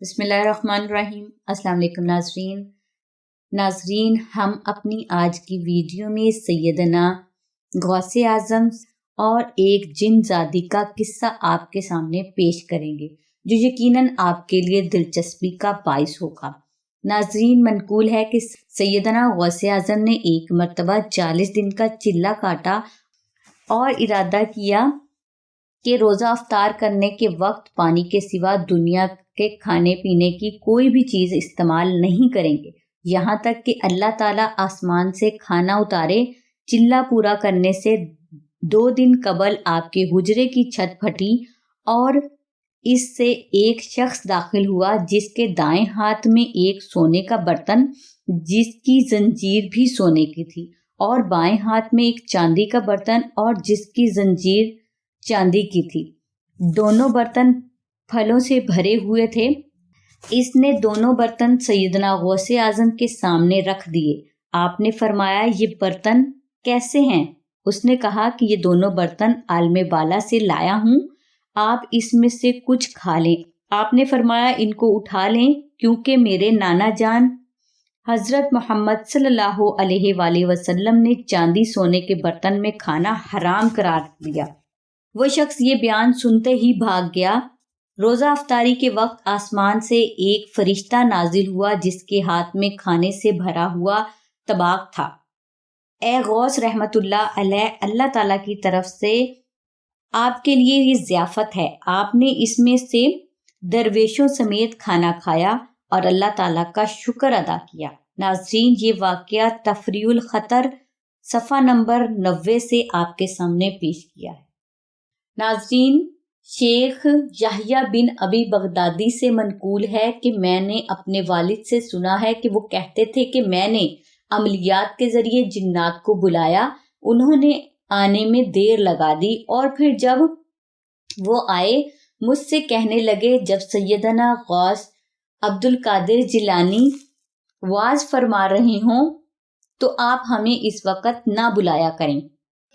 بسم اللہ الرحمن الرحیم۔ السلام علیکم ناظرین، ہم اپنی آج کی ویڈیو میں سیدنا غوث اعظم اور ایک جن زادی کا قصہ آپ کے سامنے پیش کریں گے جو یقیناً آپ کے لیے دلچسپی کا باعث ہوگا۔ ناظرین، منقول ہے کہ سیدنا غوث اعظم نے ایک مرتبہ 40 دن کا چلہ کاٹا اور ارادہ کیا کہ روزہ افطار کرنے کے وقت پانی کے سوا دنیا کے کھانے پینے کی کوئی بھی چیز استعمال نہیں کریں گے، یہاں تک کہ اللہ تعالیٰ آسمان سے کھانا اتارے۔ چلہ پورا کرنے سے 2 دن قبل آپ کے حجرے کی چھت پھٹی اور اس سے ایک شخص داخل ہوا جس کے دائیں ہاتھ میں ایک سونے کا برتن جس کی زنجیر بھی سونے کی تھی، اور بائیں ہاتھ میں ایک چاندی کا برتن اور جس کی زنجیر چاندی کی تھی۔ دونوں برتن پھلوں سے بھرے ہوئے تھے۔ اس نے دونوں برتن سیدنا غوث اعظم کے سامنے رکھ دیے۔ آپ نے فرمایا، یہ برتن کیسے ہیں؟ اس نے کہا کہ یہ دونوں برتن عالم بالا سے لایا ہوں، آپ اس میں سے کچھ کھا لیں۔ آپ نے فرمایا، ان کو اٹھا لیں کیونکہ میرے نانا جان حضرت محمد صلی اللہ علیہ وآلہ وسلم نے چاندی سونے کے برتن میں کھانا حرام قرار دیا۔ وہ شخص یہ بیان سنتے ہی بھاگ گیا۔ روزہ افطاری کے وقت آسمان سے ایک فرشتہ نازل ہوا جس کے ہاتھ میں کھانے سے بھرا ہوا طباق تھا۔ اے غوث رحمت اللہ علیہ، اللہ تعالیٰ کی طرف سے آپ کے لیے یہ ضیافت ہے۔ آپ نے اس میں سے درویشوں سمیت کھانا کھایا اور اللہ تعالیٰ کا شکر ادا کیا۔ ناظرین، یہ واقعہ تفریع الخطر صفحہ نمبر 90 سے آپ کے سامنے پیش کیا ہے۔ ناظرین، شیخ یحییٰ بن ابی بغدادی سے منقول ہے کہ میں نے اپنے والد سے سنا ہے کہ وہ کہتے تھے کہ میں نے عملیات کے ذریعے جنات کو بلایا، انہوں نے آنے میں دیر لگا دی، اور پھر جب وہ آئے مجھ سے کہنے لگے، جب سیدنا غوث عبد القادر جیلانی واز فرما رہے ہوں تو آپ ہمیں اس وقت نہ بلایا کریں۔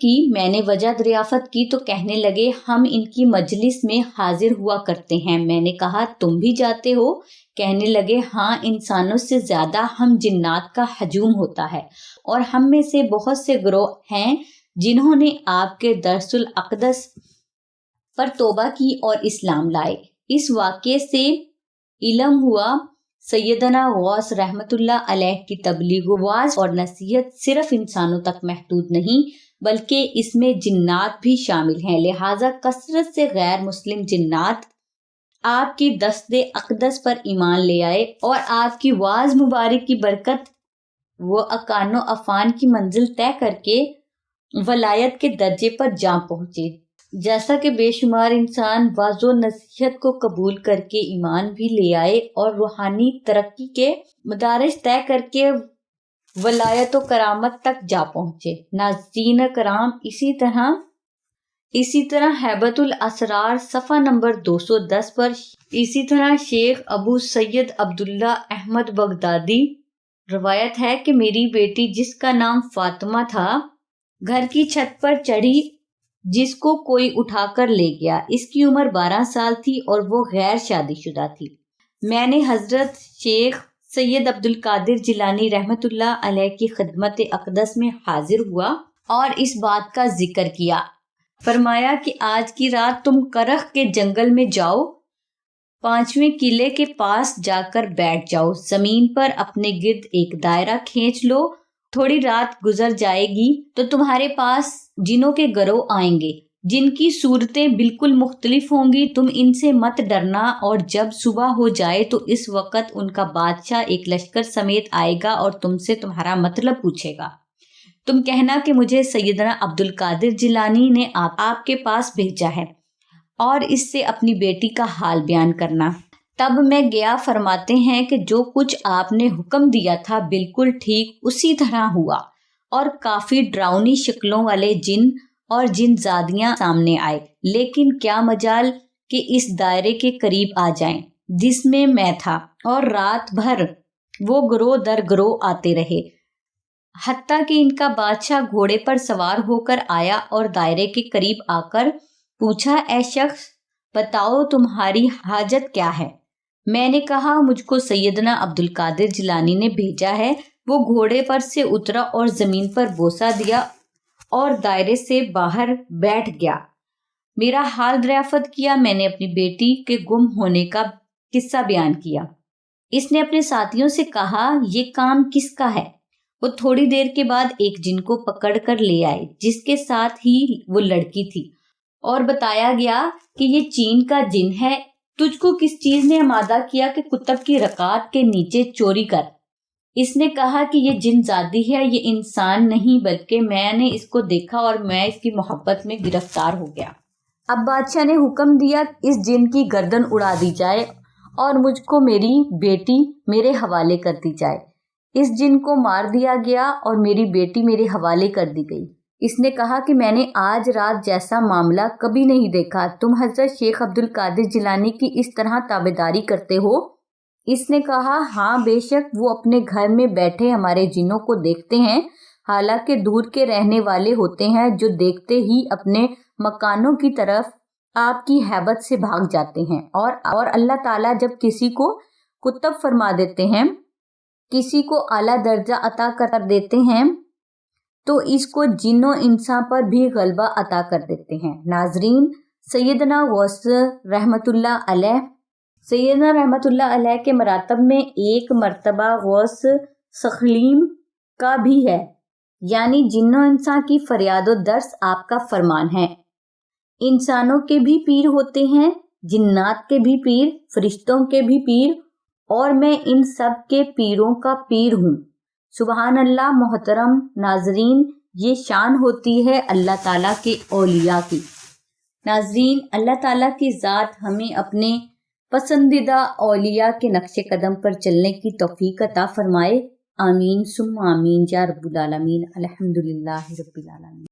کہ میں نے وجہ دریافت کی تو کہنے لگے، ہم ان کی مجلس میں حاضر ہوا کرتے ہیں۔ میں نے کہا، تم بھی جاتے ہو؟ کہنے لگے، ہاں، انسانوں سے زیادہ ہم جنات کا ہجوم ہوتا ہے، اور ہم میں سے بہت سے گروہ ہیں جنہوں نے آپ کے درس الاقدس پر توبہ کی اور اسلام لائے۔ اس واقعے سے علم ہوا سیدنا غوث رحمت اللہ علیہ کی تبلیغ و وعظ اور نصیحت صرف انسانوں تک محدود نہیں بلکہ اس میں جنات بھی شامل ہیں، لہٰذا کثرت سے غیر مسلم جنات آپ کی دست اقدس پر ایمان لے آئے اور آپ کی وعظ مبارک کی برکت وہ اکان و افان کی منزل طے کر کے ولایت کے درجے پر جا پہنچے، جیسا کہ بے شمار انسان وعظ و نصیحت کو قبول کر کے ایمان بھی لے آئے اور روحانی ترقی کے مدارج طے کر کے ولایت و کرامت تک جا پہنچے۔ ناظرین کرام، اسی طرح ہیبت الاسرار صفحہ نمبر 210 پر اسی طرح شیخ ابو سید عبداللہ احمد بغدادی روایت ہے کہ میری بیٹی جس کا نام فاطمہ تھا گھر کی چھت پر چڑھی جس کو کوئی اٹھا کر لے گیا۔ اس کی عمر 12 سال تھی اور وہ غیر شادی شدہ تھی۔ میں نے حضرت شیخ سید عبد القادر جیلانی رحمت اللہ علیہ کی خدمت اقدس میں حاضر ہوا اور اس بات کا ذکر کیا۔ فرمایا کہ آج کی رات تم کرخ کے جنگل میں جاؤ، 5ویں قلعے کے پاس جا کر بیٹھ جاؤ، زمین پر اپنے گرد ایک دائرہ کھینچ لو، تھوڑی رات گزر جائے گی تو تمہارے پاس جنوں کے گروہ آئیں گے جن کی صورتیں بالکل مختلف ہوں گی، تم ان سے مت ڈرنا، اور جب صبح ہو جائے تو اس وقت ان کا بادشاہ ایک لشکر سمیت آئے گا اور تم سے تمہارا مطلب پوچھے گا۔ تم کہنا کہ مجھے سیدنا عبد القادر جیلانی نے آپ کے پاس بھیجا ہے اور اس سے اپنی بیٹی کا حال بیان کرنا۔ تب میں گیا، فرماتے ہیں کہ جو کچھ آپ نے حکم دیا تھا بالکل ٹھیک اسی طرح ہوا، اور کافی ڈراؤنی شکلوں والے جن اور جن زادیاں سامنے آئے، لیکن کیا مجال کہ اس دائرے کے قریب آ جائیں جس میں میں تھا، اور رات بھر وہ گروہ در گروہ آتے رہے، حتیٰ کہ ان کا بادشاہ گھوڑے پر سوار ہو کر آیا اور دائرے کے قریب آ کر پوچھا، اے شخص، بتاؤ تمہاری حاجت کیا ہے؟ میں نے کہا مجھ کو سیدنا عبد القادر جیلانی نے بھیجا ہے۔ وہ گھوڑے پر سے اترا اور زمین پر بوسہ دیا اور دائرے سے باہر بیٹھ گیا۔ میرا حال دریافت کیا۔ میں نے اپنی بیٹی کے گم ہونے کا قصہ بیان کیا۔ اس نے اپنے ساتھیوں سے کہا یہ کام کس کا ہے؟ وہ تھوڑی دیر کے بعد ایک جن کو پکڑ کر لے آئے جس کے ساتھ ہی وہ لڑکی تھی، اور بتایا گیا کہ یہ چین کا جن ہے۔ تجھ کو کس چیز نے آمادہ کیا کہ کتب کی رکعات کے نیچے چوری کر؟ اس نے کہا کہ یہ جن زادی ہے، یہ انسان نہیں، بلکہ میں نے اس کو دیکھا اور میں اس کی محبت میں گرفتار ہو گیا۔ اب بادشاہ نے حکم دیا اس جن کی گردن اڑا دی جائے اور مجھ کو میری بیٹی میرے حوالے کر دی جائے۔ اس جن کو مار دیا گیا اور میری بیٹی میرے حوالے کر دی گئی۔ اس نے کہا کہ میں نے آج رات جیسا معاملہ کبھی نہیں دیکھا۔ تم حضرت شیخ عبد القادر جیلانی کی اس طرح تابعداری کرتے ہو؟ اس نے کہا ہاں بے شک، وہ اپنے گھر میں بیٹھے ہمارے جنوں کو دیکھتے ہیں، حالانکہ دور کے رہنے والے ہوتے ہیں جو دیکھتے ہی اپنے مکانوں کی طرف آپ کی ہیبت سے بھاگ جاتے ہیں۔ اور اللہ تعالیٰ جب کسی کو کتب فرما دیتے ہیں، کسی کو اعلیٰ درجہ عطا کر دیتے ہیں، تو اس کو جن و انسان پر بھی غلبہ عطا کر دیتے ہیں۔ ناظرین، سیدنا غوث رحمت اللہ علیہ کے مراتب میں ایک مرتبہ غوث سخلیم کا بھی ہے، یعنی جن و انسان کی فریاد و درس آپ کا فرمان ہے۔ انسانوں کے بھی پیر ہوتے ہیں، جنات کے بھی پیر، فرشتوں کے بھی پیر، اور میں ان سب کے پیروں کا پیر ہوں۔ سبحان اللہ۔ محترم ناظرین، یہ شان ہوتی ہے اللہ تعالیٰ کے اولیاء کی۔ ناظرین، اللہ تعالیٰ کی ذات ہمیں اپنے پسندیدہ اولیاء کے نقش قدم پر چلنے کی توفیق عطا فرمائے۔ آمین ثم آمین یا رب العالمین۔ الحمدللہ رب العالمین۔